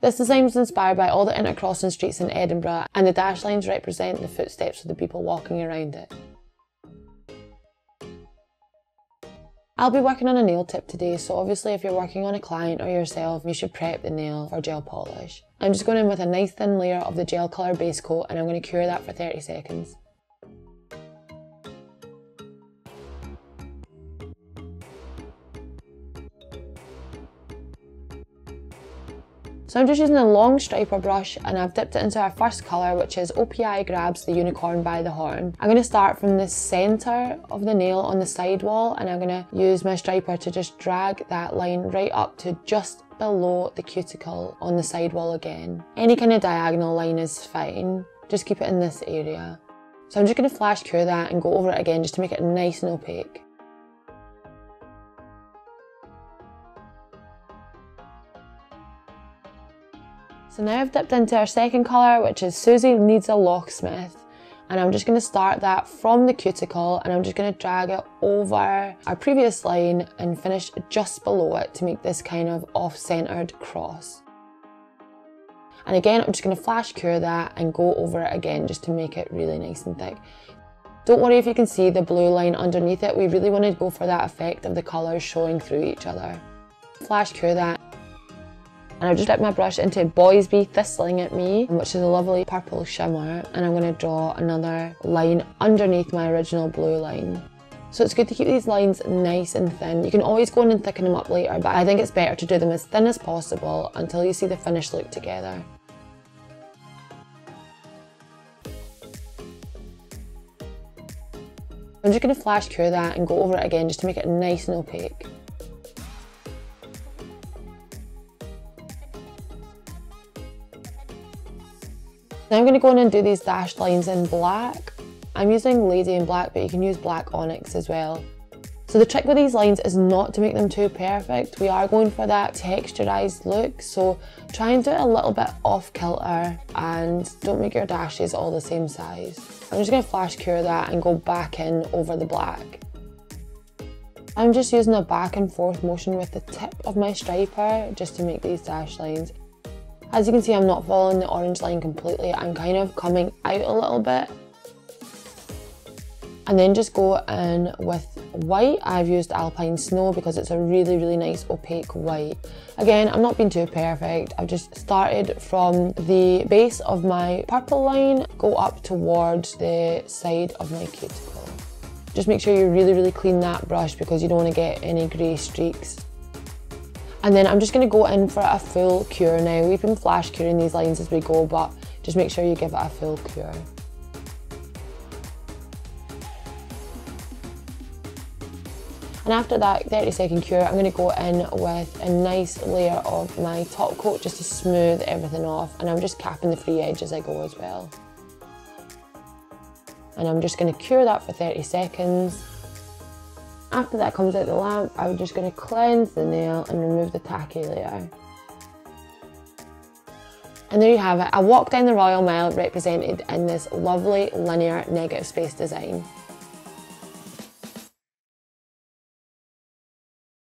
This design was inspired by all the intercrossing streets in Edinburgh, and the dash lines represent the footsteps of the people walking around it. I'll be working on a nail tip today, so obviously if you're working on a client or yourself, you should prep the nail for gel polish. I'm just going in with a nice thin layer of the gel colour base coat, and I'm going to cure that for 30 seconds. So I'm just using a long striper brush, and I've dipped it into our first colour, which is OPI Grabs the Unicorn by the Horn. I'm going to start from the centre of the nail on the side wall, and I'm going to use my striper to just drag that line right up to just below the cuticle on the side wall again. Any kind of diagonal line is fine, just keep it in this area. So I'm just going to flash cure that and go over it again just to make it nice and opaque. So now I've dipped into our second colour, which is Susie Needs a Locksmith, and I'm just going to start that from the cuticle, and I'm just going to drag it over our previous line and finish just below it to make this kind of off-centred cross. And again, I'm just going to flash cure that and go over it again just to make it really nice and thick. Don't worry if you can see the blue line underneath it, we really want to go for that effect of the colours showing through each other. Flash cure that. And I've just dipped my brush into Boys Be Thistling at Me, which is a lovely purple shimmer, and I'm going to draw another line underneath my original blue line. So it's good to keep these lines nice and thin. You can always go in and thicken them up later, but I think it's better to do them as thin as possible until you see the finished look together. I'm just going to flash cure that and go over it again just to make it nice and opaque. Now I'm going to go in and do these dashed lines in black. I'm using Lady in Black, but you can use Black Onyx as well. So the trick with these lines is not to make them too perfect. We are going for that texturized look, so try and do it a little bit off kilter and don't make your dashes all the same size. I'm just going to flash cure that and go back in over the black. I'm just using a back and forth motion with the tip of my striper just to make these dash lines. As you can see, I'm not following the orange line completely, I'm kind of coming out a little bit. And then just go in with white. I've used Alpine Snow because it's a really nice opaque white. Again, I'm not being too perfect, I've just started from the base of my purple line, go up towards the side of my cuticle. Just make sure you really clean that brush because you don't want to get any grey streaks. And then I'm just going to go in for a full cure now. We've been flash curing these lines as we go, but just make sure you give it a full cure. And after that 30-second cure, I'm going to go in with a nice layer of my top coat just to smooth everything off, and I'm just capping the free edge as I go as well. And I'm just going to cure that for 30 seconds. After that comes out the lamp, I'm just going to cleanse the nail and remove the tacky layer. And there you have it, a walk down the Royal Mile represented in this lovely linear negative space design.